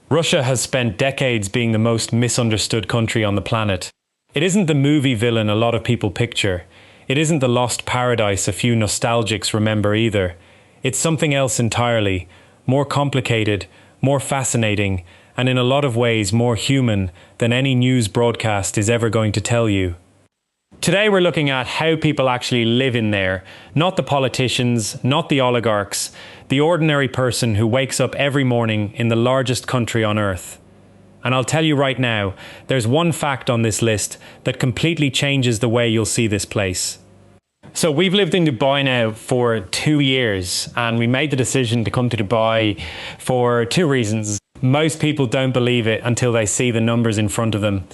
Russia has spent decades being the most misunderstood country on the planet. It isn't the movie villain a lot of people picture. It isn't the lost paradise a few nostalgics remember either. It's something else entirely, more complicated, more fascinating, and in a lot of ways more human than any news broadcast is ever going to tell you. Today we're looking at how people actually live in there, not the politicians, not the oligarchs, the ordinary person who wakes up every morning in the largest country on earth. And I'll tell you right now, there's one fact on this list that completely changes the way you'll see this place. So we've lived in Dubai now for 2 years, and we made the decision to come to Dubai for two reasons. Most people don't believe it until they see the numbers in front of them.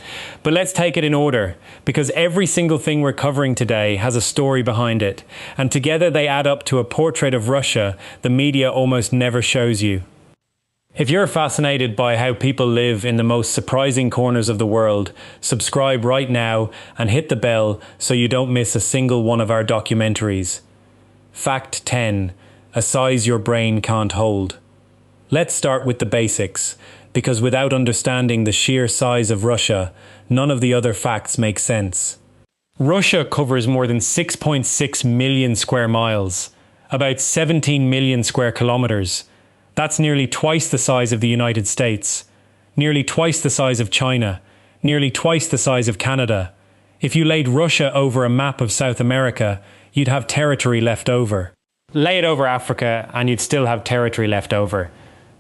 But let's take it in order, because every single thing we're covering today has a story behind it, and together they add up to a portrait of Russia the media almost never shows you. If you're fascinated by how people live in the most surprising corners of the world, subscribe right now and hit the bell so you don't miss a single one of our documentaries. Fact 10. A size your brain can't hold. Let's start with the basics, because without understanding the sheer size of Russia, none of the other facts make sense. Russia covers more than 6.6 million square miles, about 17 million square kilometers. That's nearly twice the size of the United States, nearly twice the size of China, nearly twice the size of Canada. If you laid Russia over a map of South America, you'd have territory left over. Lay it over Africa and you'd still have territory left over.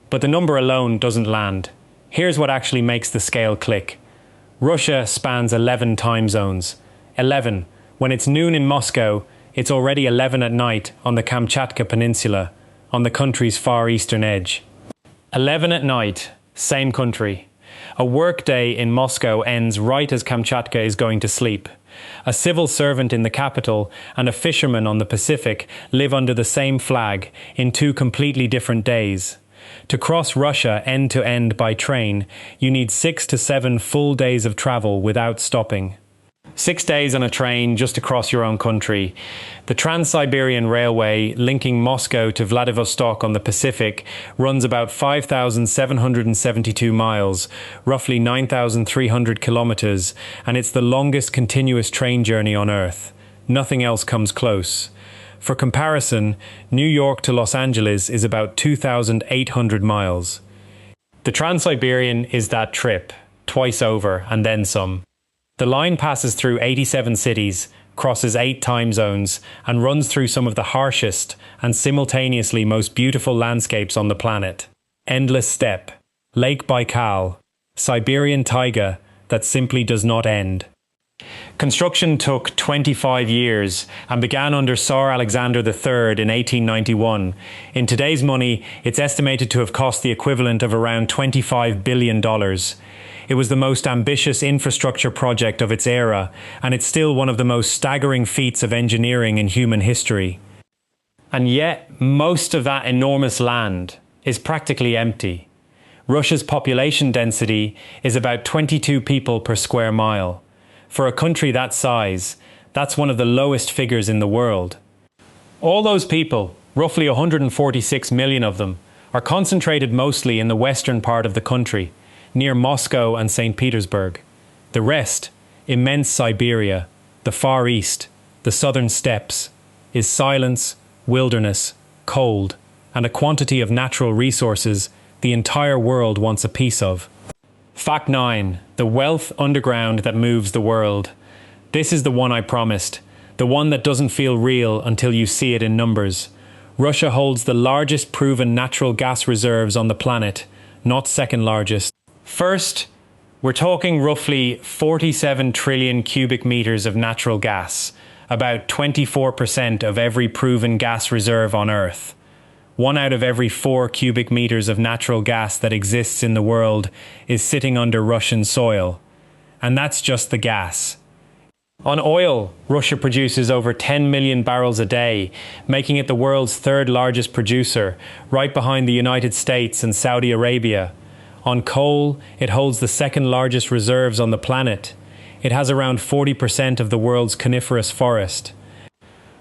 But the number alone doesn't land. Here's what actually makes the scale click. Russia spans 11 time zones. 11. When it's noon in Moscow, it's already 11 at night on the Kamchatka Peninsula, on the country's far eastern edge. 11 at night, same country. A workday in Moscow ends right as Kamchatka is going to sleep. A civil servant in the capital and a fisherman on the Pacific live under the same flag in two completely different days. To cross Russia end to end by train, you need 6 to 7 full days of travel without stopping. 6 days on a train just across your own country. The Trans-Siberian Railway, linking Moscow to Vladivostok on the Pacific, runs about 5,772 miles, roughly 9,300 kilometers, and it's the longest continuous train journey on Earth. Nothing else comes close. For comparison, New York to Los Angeles is about 2,800 miles. The Trans-Siberian is that trip, twice over and then some. The line passes through 87 cities, crosses 8 time zones, and runs through some of the harshest and simultaneously most beautiful landscapes on the planet. Endless steppe, Lake Baikal, Siberian taiga that simply does not end. Construction took 25 years and began under Tsar Alexander III in 1891. In today's money, it's estimated to have cost the equivalent of around $25 billion. It was the most ambitious infrastructure project of its era, and it's still one of the most staggering feats of engineering in human history. And yet, most of that enormous land is practically empty. Russia's population density is about 22 people per square mile. For a country that size, that's one of the lowest figures in the world. All those people, roughly 146 million of them, are concentrated mostly in the western part of the country, near Moscow and St. Petersburg. The rest, immense Siberia, the Far East, the southern steppes, is silence, wilderness, cold, and a quantity of natural resources the entire world wants a piece of. Fact 9. The wealth underground that moves the world. This is the one I promised. The one that doesn't feel real until you see it in numbers. Russia holds the largest proven natural gas reserves on the planet, not second largest. First, we're talking roughly 47 trillion cubic meters of natural gas, about 24% of every proven gas reserve on Earth. 1 out of every 4 cubic meters of natural gas that exists in the world is sitting under Russian soil. And that's just the gas. On oil, Russia produces over 10 million barrels a day, making it the world's third largest producer, right behind the United States and Saudi Arabia. On coal, it holds the second largest reserves on the planet. It has around 40% of the world's coniferous forest.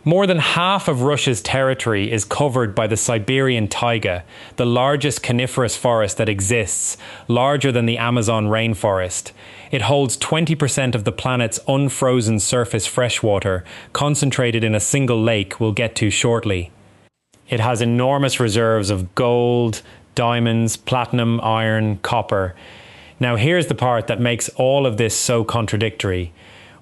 More than half of Russia's territory is covered by the Siberian taiga, the largest coniferous forest that exists, larger than the Amazon rainforest. It holds 20% of the planet's unfrozen surface freshwater, concentrated in a single lake we'll get to shortly. It has enormous reserves of gold, diamonds, platinum, iron, copper. Now here's the part that makes all of this so contradictory.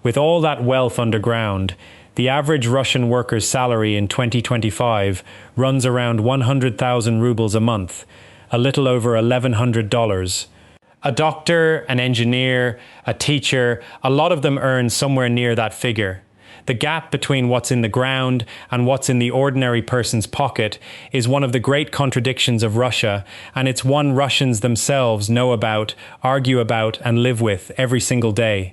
With all that wealth underground, the average Russian worker's salary in 2025 runs around 100,000 rubles a month, a little over $1,100. A doctor, an engineer, a teacher, a lot of them earn somewhere near that figure. The gap between what's in the ground and what's in the ordinary person's pocket is one of the great contradictions of Russia, and it's one Russians themselves know about, argue about, and live with every single day.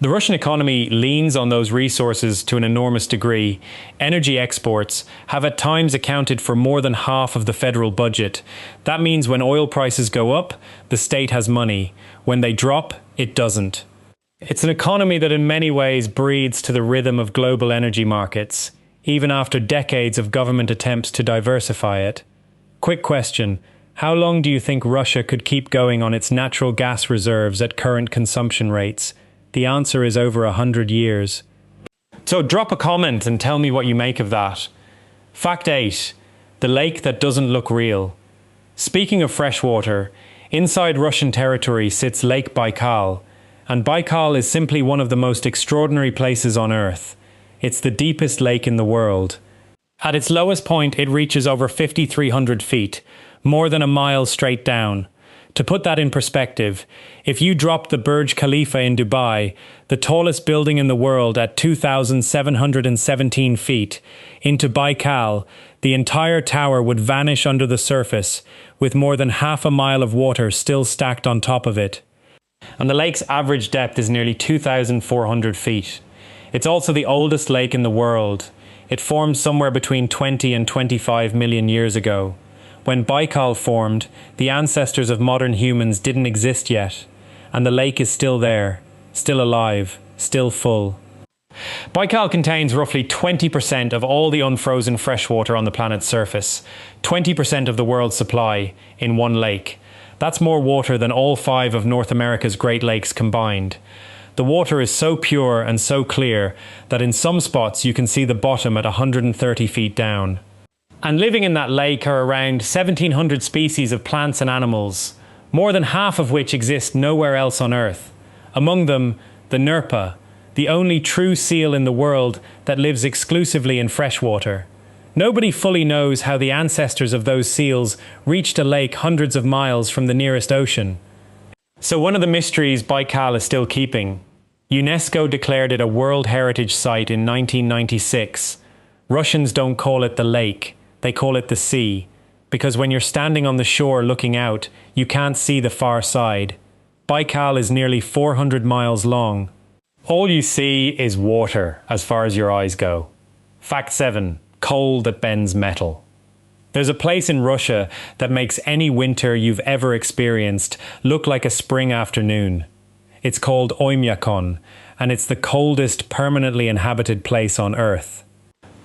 The Russian economy leans on those resources to an enormous degree. Energy exports have at times accounted for more than half of the federal budget. That means when oil prices go up, the state has money. When they drop, it doesn't. It's an economy that in many ways breathes to the rhythm of global energy markets, even after decades of government attempts to diversify it. Quick question: how long do you think Russia could keep going on its natural gas reserves at current consumption rates? The answer is over 100 years. So drop a comment and tell me what you make of that. Fact 8. The lake that doesn't look real. Speaking of freshwater, inside Russian territory sits Lake Baikal, and Baikal is simply one of the most extraordinary places on Earth. It's the deepest lake in the world. At its lowest point, it reaches over 5,300 feet, more than a mile straight down. To put that in perspective, if you dropped the Burj Khalifa in Dubai, the tallest building in the world at 2,717 feet, into Baikal, the entire tower would vanish under the surface, with more than half a mile of water still stacked on top of it. And the lake's average depth is nearly 2,400 feet. It's also the oldest lake in the world. It formed somewhere between 20 and 25 million years ago. When Baikal formed, the ancestors of modern humans didn't exist yet, and the lake is still there, still alive, still full. Baikal contains roughly 20% of all the unfrozen freshwater on the planet's surface, 20% of the world's supply in one lake. That's more water than all 5 of North America's Great Lakes combined. The water is so pure and so clear that in some spots you can see the bottom at 130 feet down. And living in that lake are around 1,700 species of plants and animals, more than half of which exist nowhere else on Earth. Among them, the Nerpa, the only true seal in the world that lives exclusively in freshwater. Nobody fully knows how the ancestors of those seals reached a lake hundreds of miles from the nearest ocean. So one of the mysteries Baikal is still keeping. UNESCO declared it a World Heritage Site in 1996. Russians don't call it the lake. They call it the sea, because when you're standing on the shore looking out, you can't see the far side. Baikal is nearly 400 miles long. All you see is water as far as your eyes go. Fact 7. Coal that bends metal. There's a place in Russia that makes any winter you've ever experienced look like a spring afternoon. It's called Oymyakon, and it's the coldest permanently inhabited place on Earth.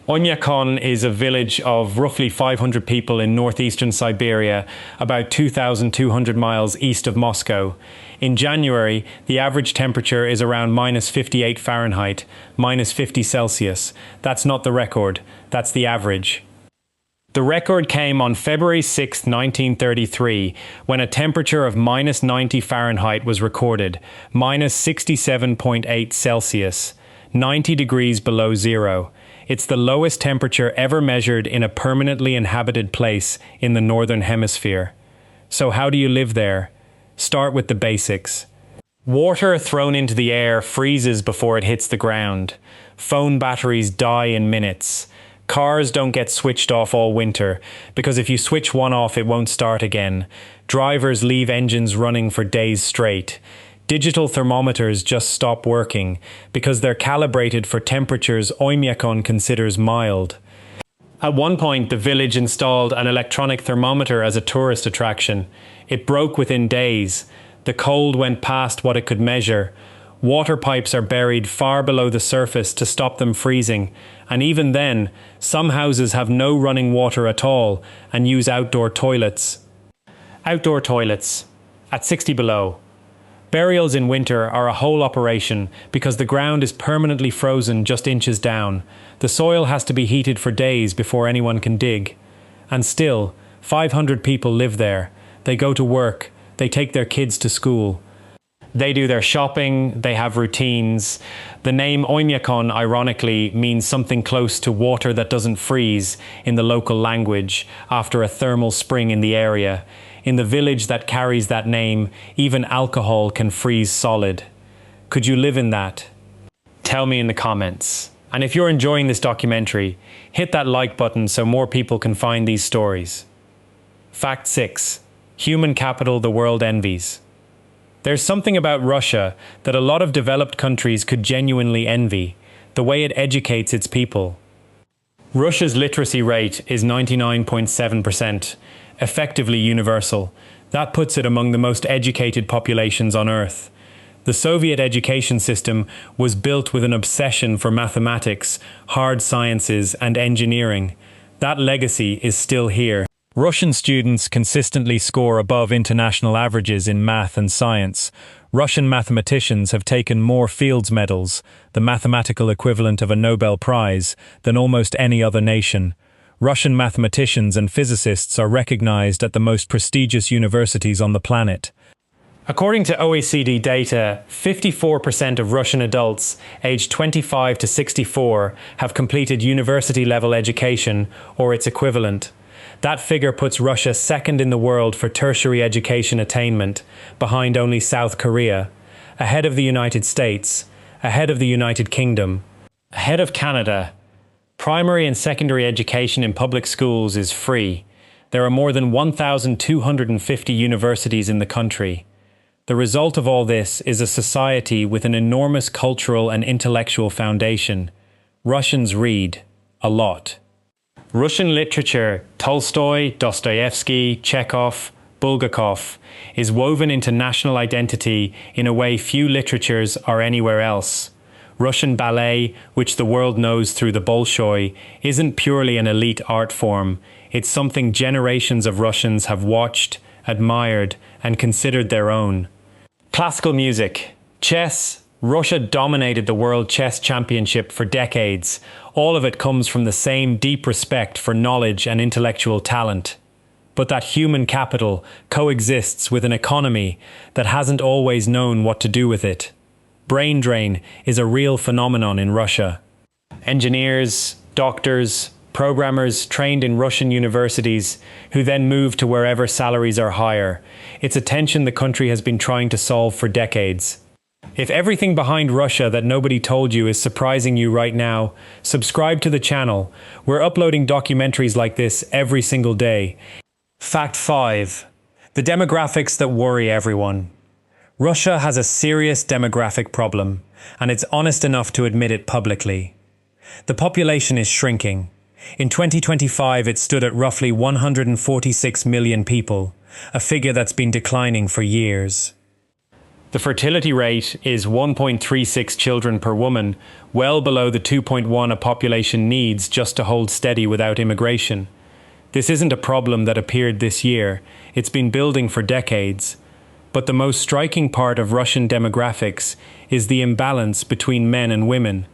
Oymyakon is a village of roughly 500 people in northeastern Siberia, about 2,200 miles east of Moscow. In January, the average temperature is around -58 Fahrenheit, -50 Celsius. That's not the record, that's the average. The record came on February 6, 1933, when a temperature of -90 Fahrenheit was recorded, -67.8 Celsius, 90 degrees below zero. It's the lowest temperature ever measured in a permanently inhabited place in the Northern Hemisphere. So how do you live there? Start with the basics. Water thrown into the air freezes before it hits the ground. Phone batteries die in minutes. Cars don't get switched off all winter, because if you switch one off it won't start again. Drivers leave engines running for days straight. Digital thermometers just stop working because they're calibrated for temperatures Oymyakon considers mild. At one point, the village installed an electronic thermometer as a tourist attraction. It broke within days. The cold went past what it could measure. Water pipes are buried far below the surface to stop them freezing, and even then, some houses have no running water at all and use outdoor toilets. Outdoor toilets, at 60 below. Burials in winter are a whole operation because the ground is permanently frozen just inches down. The soil has to be heated for days before anyone can dig. And still, 500 people live there. They go to work, they take their kids to school. They do their shopping, they have routines. The name Oymyakon, ironically, means something close to water that doesn't freeze in the local language after a thermal spring in the area. In the village that carries that name, even alcohol can freeze solid. Could you live in that? Tell me in the comments. And if you're enjoying this documentary, hit that like button so more people can find these stories. Fact 6. Human capital the world envies. There's something about Russia that a lot of developed countries could genuinely envy, the way it educates its people. Russia's literacy rate is 99.7%, effectively universal. That puts it among the most educated populations on Earth. The Soviet education system was built with an obsession for mathematics, hard sciences, and engineering. That legacy is still here. Russian students consistently score above international averages in math and science. Russian mathematicians have taken more Fields medals, the mathematical equivalent of a Nobel Prize, than almost any other nation. Russian mathematicians and physicists are recognized at the most prestigious universities on the planet. According to OECD data, 54% of Russian adults aged 25 to 64 have completed university-level education or its equivalent. That figure puts Russia second in the world for tertiary education attainment, behind only South Korea, ahead of the United States, ahead of the United Kingdom, ahead of Canada. Primary and secondary education in public schools is free. There are more than 1,250 universities in the country. The result of all this is a society with an enormous cultural and intellectual foundation. Russians read a lot. Russian literature, Tolstoy, Dostoevsky, Chekhov, Bulgakov, is woven into national identity in a way few literatures are anywhere else. Russian ballet, which the world knows through the Bolshoi, isn't purely an elite art form. It's something generations of Russians have watched, admired, and considered their own. Classical music, chess. Russia dominated the World Chess Championship for decades. All of it comes from the same deep respect for knowledge and intellectual talent. But that human capital coexists with an economy that hasn't always known what to do with it. Brain drain is a real phenomenon in Russia. Engineers, doctors, programmers trained in Russian universities who then move to wherever salaries are higher. It's a tension the country has been trying to solve for decades. If everything behind Russia that nobody told you is surprising you right now, subscribe to the channel. We're uploading documentaries like this every single day. Fact 5. The demographics that worry everyone. Russia has a serious demographic problem, and it's honest enough to admit it publicly. The population is shrinking. In 2025, it stood at roughly 146 million people, a figure that's been declining for years. The fertility rate is 1.36 children per woman, well below the 2.1 a population needs just to hold steady without immigration. This isn't a problem that appeared this year. It's been building for decades. But the most striking part of Russian demographics is the imbalance between men and women.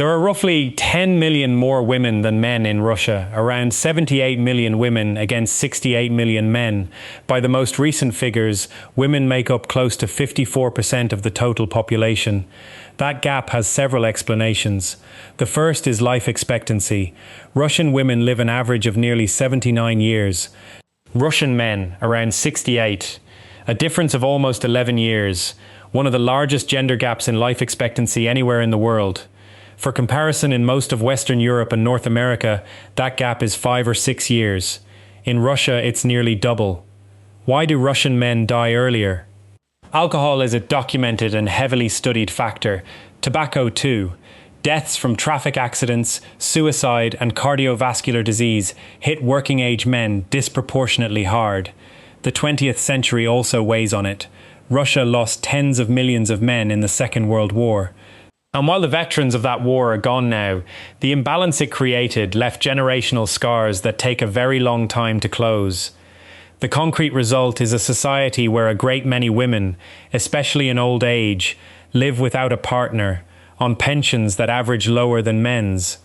There are roughly 10 million more women than men in Russia, around 78 million women against 68 million men. By the most recent figures, women make up close to 54% of the total population. That gap has several explanations. The first is life expectancy. Russian women live an average of nearly 79 years. Russian men, around 68. A difference of almost 11 years. One of the largest gender gaps in life expectancy anywhere in the world. For comparison, in most of Western Europe and North America, that gap is 5 or 6 years. In Russia, it's nearly double. Why do Russian men die earlier? Alcohol is a documented and heavily studied factor. Tobacco too. Deaths from traffic accidents, suicide, and cardiovascular disease hit working-age men disproportionately hard. The 20th century also weighs on it. Russia lost tens of millions of men in the Second World War. And while the veterans of that war are gone now, the imbalance it created left generational scars that take a very long time to close. The concrete result is a society where a great many women, especially in old age, live without a partner, on pensions that average lower than men's.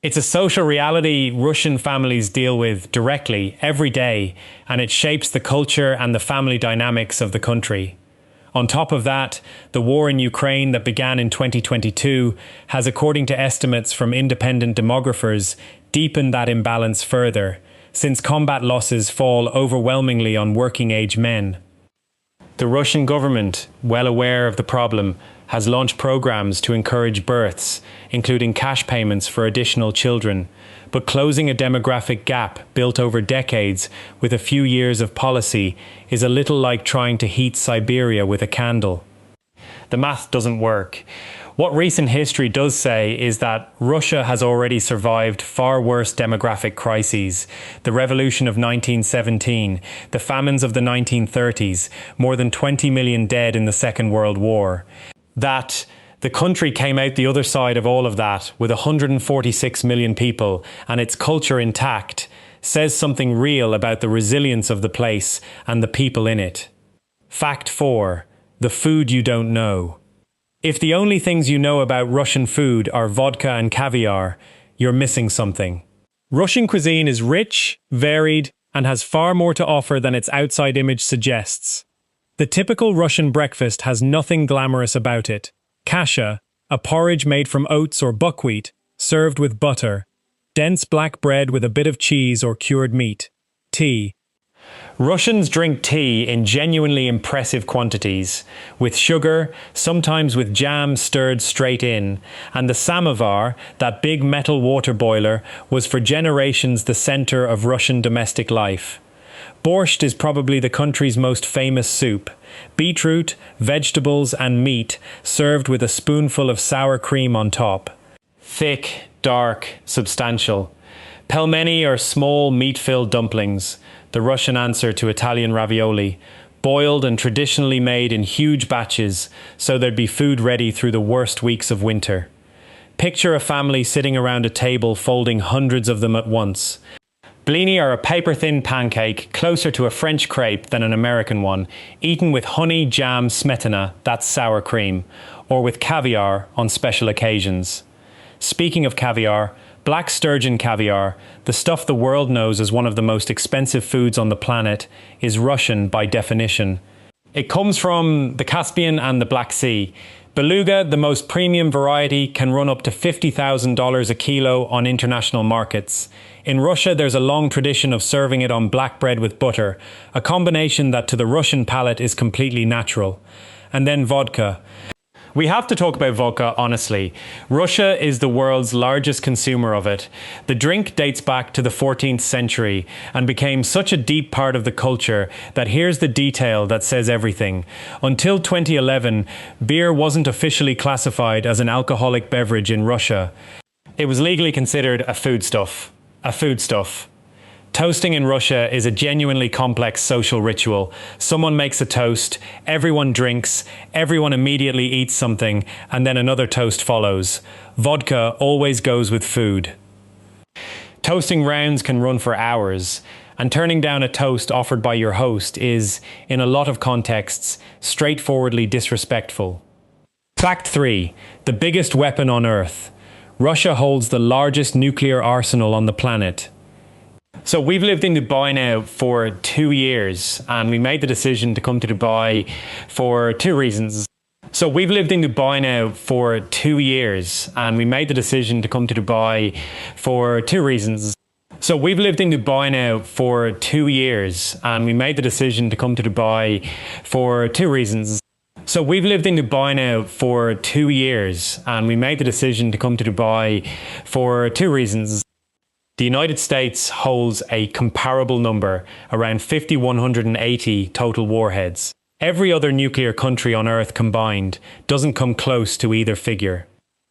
It's a social reality Russian families deal with directly, every day, and it shapes the culture and the family dynamics of the country. On top of that, the war in Ukraine that began in 2022 has, according to estimates from independent demographers, deepened that imbalance further, since combat losses fall overwhelmingly on working-age men. The Russian government, well aware of the problem, has launched programs to encourage births, including cash payments for additional children, but closing a demographic gap built over decades with a few years of policy is a little like trying to heat Siberia with a candle. The math doesn't work. What recent history does say is that Russia has already survived far worse demographic crises: the revolution of 1917, the famines of the 1930s, more than 20 million dead in the Second World War. That the country came out the other side of all of that with 146 million people and its culture intact says something real about the resilience of the place and the people in it. Fact 4. The food you don't know. If the only things you know about Russian food are vodka and caviar, you're missing something. Russian cuisine is rich, varied, and has far more to offer than its outside image suggests. The typical Russian breakfast has nothing glamorous about it. Kasha, a porridge made from oats or buckwheat, served with butter. Dense black bread with a bit of cheese or cured meat. Tea. Russians drink tea in genuinely impressive quantities, with sugar, sometimes with jam stirred straight in, and the samovar, that big metal water boiler, was for generations the center of Russian domestic life. Borscht is probably the country's most famous soup. Beetroot, vegetables and meat served with a spoonful of sour cream on top. Thick, dark, substantial. Pelmeni are small meat-filled dumplings, the Russian answer to Italian ravioli, boiled and traditionally made in huge batches so there'd be food ready through the worst weeks of winter. Picture a family sitting around a table folding hundreds of them at once. Blini are a paper-thin pancake closer to a French crepe than an American one, eaten with honey, jam, smetana, that's sour cream, or with caviar on special occasions. Speaking of caviar, black sturgeon caviar, the stuff the world knows as one of the most expensive foods on the planet, is Russian by definition. It comes from the Caspian and the Black Sea. Beluga, the most premium variety, can run up to $50,000 a kilo on international markets. In Russia, there's a long tradition of serving it on black bread with butter, a combination that to the Russian palate is completely natural. And then vodka. We have to talk about vodka honestly. Russia is the world's largest consumer of it. The drink dates back to the 14th century and became such a deep part of the culture that here's the detail that says everything. Until 2011, beer wasn't officially classified as an alcoholic beverage in Russia. It was legally considered a foodstuff. A foodstuff. Toasting in Russia is a genuinely complex social ritual. Someone makes a toast, everyone drinks, everyone immediately eats something, and then another toast follows. Vodka always goes with food. Toasting rounds can run for hours, and turning down a toast offered by your host is, in a lot of contexts, straightforwardly disrespectful. Fact 3. The biggest weapon on Earth. Russia holds the largest nuclear arsenal on the planet. So we've lived in Dubai now for 2 years, and we made the decision to come to Dubai for two reasons. So we've lived in Dubai now for 2 years, and we made the decision to come to Dubai for two reasons. So we've lived in Dubai now for 2 years, and we made the decision to come to Dubai for two reasons. So we've lived in Dubai now for 2 years, and we made the decision to come to Dubai for two reasons. The United States holds a comparable number, around 5,180 total warheads. Every other nuclear country on Earth combined doesn't come close to either figure.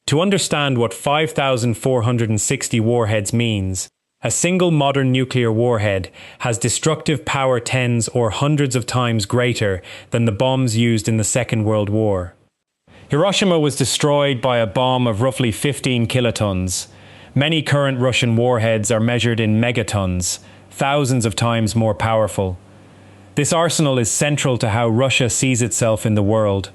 To understand what 5,460 warheads means, A single modern nuclear warhead has destructive power tens or hundreds of times greater than the bombs used in the Second World War. Hiroshima was destroyed by a bomb of roughly 15 kilotons. Many current Russian warheads are measured in megatons, thousands of times more powerful. This arsenal is central to how Russia sees itself in the world.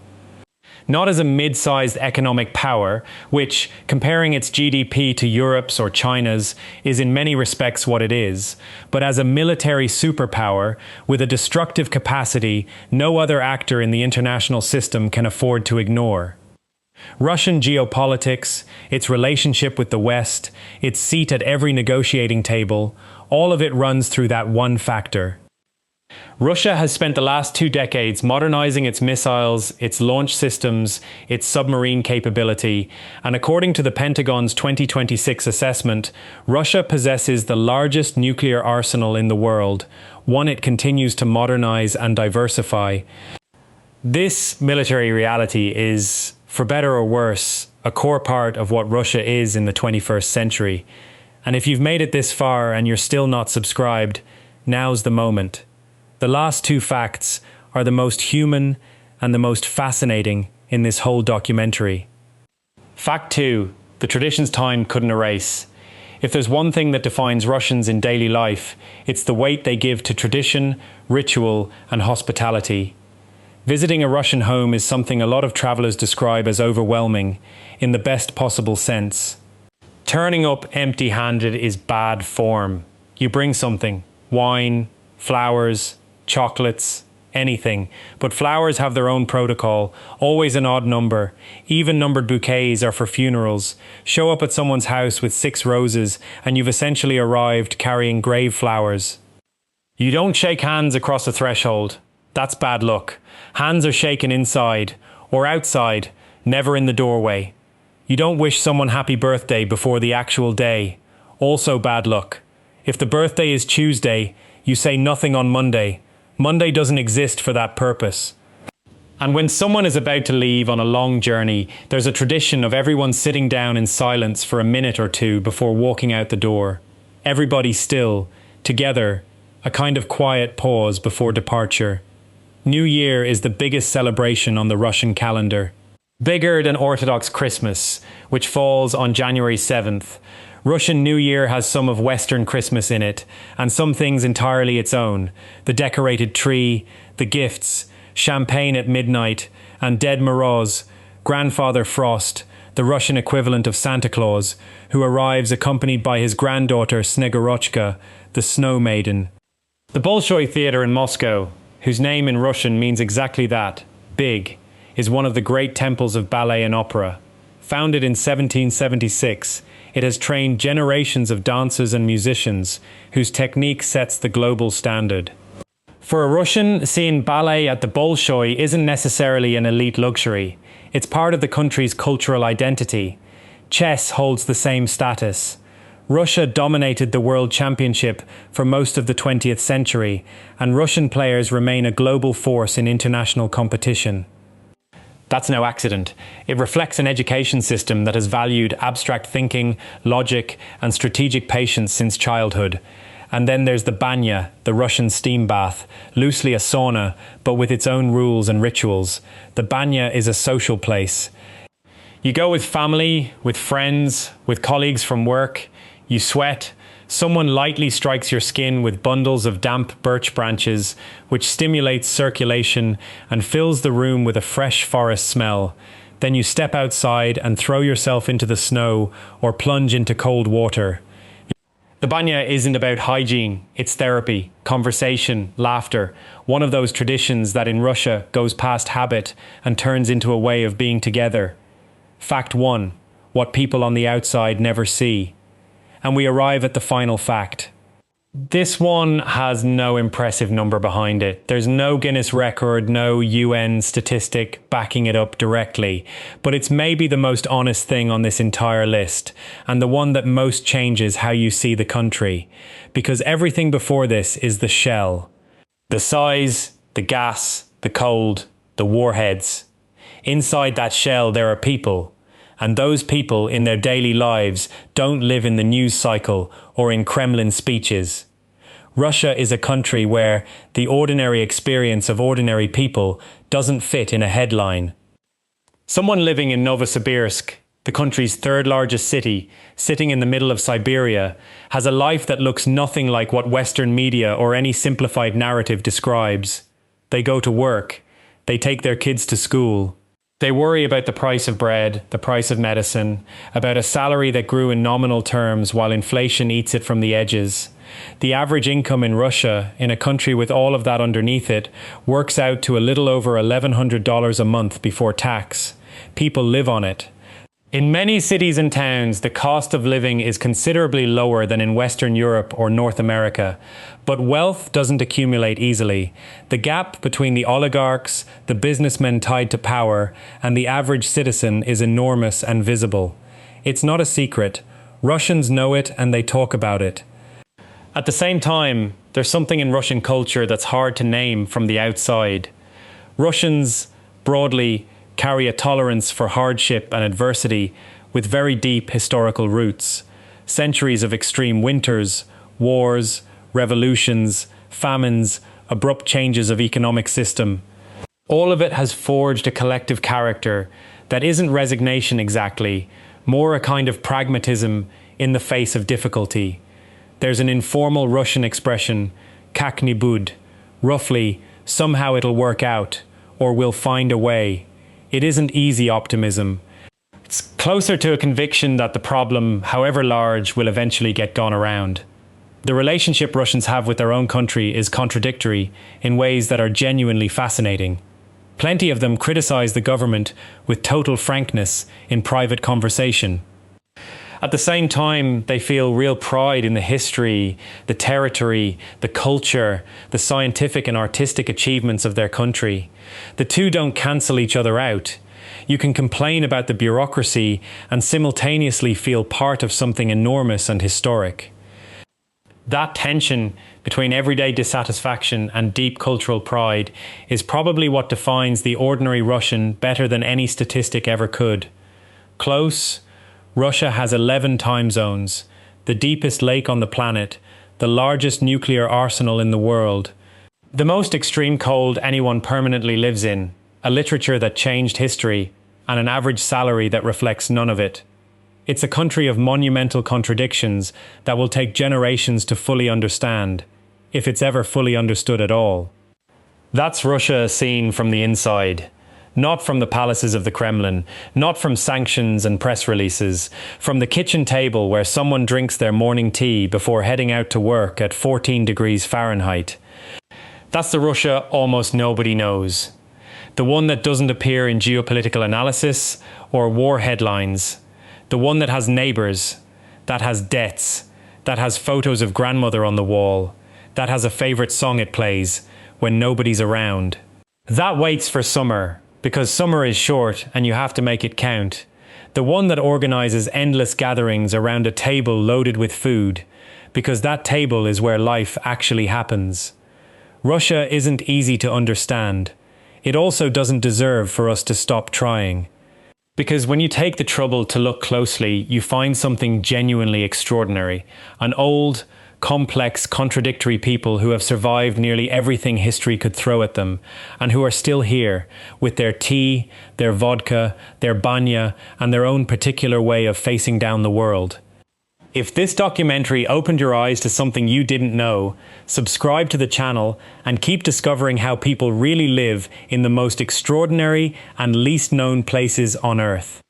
Not as a mid-sized economic power, which, comparing its GDP to Europe's or China's, is in many respects what it is, but as a military superpower with a destructive capacity no other actor in the international system can afford to ignore. Russian geopolitics, its relationship with the West, its seat at every negotiating table, all of it runs through that one factor. Russia has spent the last 2 decades modernizing its missiles, its launch systems, its submarine capability, and according to the Pentagon's 2026 assessment, Russia possesses the largest nuclear arsenal in the world, one it continues to modernize and diversify. This military reality is, for better or worse, a core part of what Russia is in the 21st century. And if you've made it this far and you're still not subscribed, now's the moment. The last 2 facts are the most human and the most fascinating in this whole documentary. Fact 2. The traditions time couldn't erase. If there's one thing that defines Russians in daily life, it's the weight they give to tradition, ritual, and hospitality. Visiting a Russian home is something a lot of travelers describe as overwhelming, in the best possible sense. Turning up empty-handed is bad form. You bring something: wine, flowers, chocolates, anything. But flowers have their own protocol, always an odd number. Even-numbered bouquets are for funerals. Show up at someone's house with 6 roses and you've essentially arrived carrying grave flowers. You don't shake hands across the threshold. That's bad luck. Hands are shaken inside or outside, never in the doorway. You don't wish someone happy birthday before the actual day. Also bad luck. If the birthday is Tuesday, you say nothing on Monday. Monday doesn't exist for that purpose. And when someone is about to leave on a long journey, there's a tradition of everyone sitting down in silence for a minute or 2 before walking out the door. Everybody still, together, a kind of quiet pause before departure. New Year is the biggest celebration on the Russian calendar. Bigger than Orthodox Christmas, which falls on January 7th. Russian New Year has some of Western Christmas in it, and some things entirely its own. The decorated tree, the gifts, champagne at midnight, and Dead Moroz, Grandfather Frost, the Russian equivalent of Santa Claus, who arrives accompanied by his granddaughter Snegorochka, the Snow Maiden. The Bolshoi Theatre in Moscow, whose name in Russian means exactly that, big, is one of the great temples of ballet and opera. Founded in 1776, it has trained generations of dancers and musicians whose technique sets the global standard. For a Russian, seeing ballet at the Bolshoi isn't necessarily an elite luxury. It's part of the country's cultural identity. Chess holds the same status. Russia dominated the World Championship for most of the 20th century, and Russian players remain a global force in international competition. That's no accident. It reflects an education system that has valued abstract thinking, logic, and strategic patience since childhood. And then there's the banya, the Russian steam bath, loosely a sauna, but with its own rules and rituals. The banya is a social place. You go with family, with friends, with colleagues from work. You sweat. Someone lightly strikes your skin with bundles of damp birch branches, which stimulates circulation and fills the room with a fresh forest smell. Then you step outside and throw yourself into the snow or plunge into cold water. The banya isn't about hygiene, it's therapy, conversation, laughter, one of those traditions that in Russia goes past habit and turns into a way of being together. Fact 1. What people on the outside never see. And we arrive at the final fact. This one has no impressive number behind it. There's no Guinness record, no UN statistic backing it up directly. But it's maybe the most honest thing on this entire list, and the one that most changes how you see the country. Because everything before this is the shell. The size, the gas, the cold, the warheads. Inside that shell there are people. and those people in their daily lives don't live in the news cycle or in Kremlin speeches. Russia is a country where the ordinary experience of ordinary people doesn't fit in a headline. Someone living in Novosibirsk, the country's third largest city, sitting in the middle of Siberia, has a life that looks nothing like what Western media or any simplified narrative describes. They go to work. They take their kids to school. They worry about the price of bread, the price of medicine, about a salary that grew in nominal terms while inflation eats it from the edges. The average income in Russia, in a country with all of that underneath it, works out to a little over $1,100 a month before tax. People live on it. In many cities and towns, the cost of living is considerably lower than in Western Europe or North America. But wealth doesn't accumulate easily. The gap between the oligarchs, the businessmen tied to power, and the average citizen is enormous and visible. It's not a secret. Russians know it and they talk about it. At the same time, there's something in Russian culture that's hard to name from the outside. Russians, broadly, carry a tolerance for hardship and adversity with very deep historical roots. Centuries of extreme winters, wars, revolutions, famines, abrupt changes of economic system. All of it has forged a collective character that isn't resignation exactly, more a kind of pragmatism in the face of difficulty. There's an informal Russian expression, "как-нибудь," roughly, somehow it'll work out, or we'll find a way. It isn't easy optimism. It's closer to a conviction that the problem, however large, will eventually get gone around. The relationship Russians have with their own country is contradictory in ways that are genuinely fascinating. Plenty of them criticize the government with total frankness in private conversation. At the same time, they feel real pride in the history, the territory, the culture, the scientific and artistic achievements of their country. The two don't cancel each other out. You can complain about the bureaucracy and simultaneously feel part of something enormous and historic. That tension between everyday dissatisfaction and deep cultural pride is probably what defines the ordinary Russian better than any statistic ever could. Close, Russia has 11 time zones, the deepest lake on the planet, the largest nuclear arsenal in the world, the most extreme cold anyone permanently lives in, a literature that changed history, and an average salary that reflects none of it. It's a country of monumental contradictions that will take generations to fully understand, if it's ever fully understood at all. That's Russia seen from the inside. Not from the palaces of the Kremlin, not from sanctions and press releases, from the kitchen table where someone drinks their morning tea before heading out to work at 14 degrees Fahrenheit. That's the Russia almost nobody knows. The one that doesn't appear in geopolitical analysis or war headlines. The one that has neighbours, that has debts, that has photos of grandmother on the wall, that has a favourite song it plays when nobody's around. That waits for summer, because summer is short and you have to make it count. The one that organises endless gatherings around a table loaded with food, because that table is where life actually happens. Russia isn't easy to understand. It also doesn't deserve for us to stop trying. Because when you take the trouble to look closely, you find something genuinely extraordinary. An old, complex, contradictory people who have survived nearly everything history could throw at them, and who are still here, with their tea, their vodka, their banya, and their own particular way of facing down the world. If this documentary opened your eyes to something you didn't know, subscribe to the channel and keep discovering how people really live in the most extraordinary and least known places on Earth.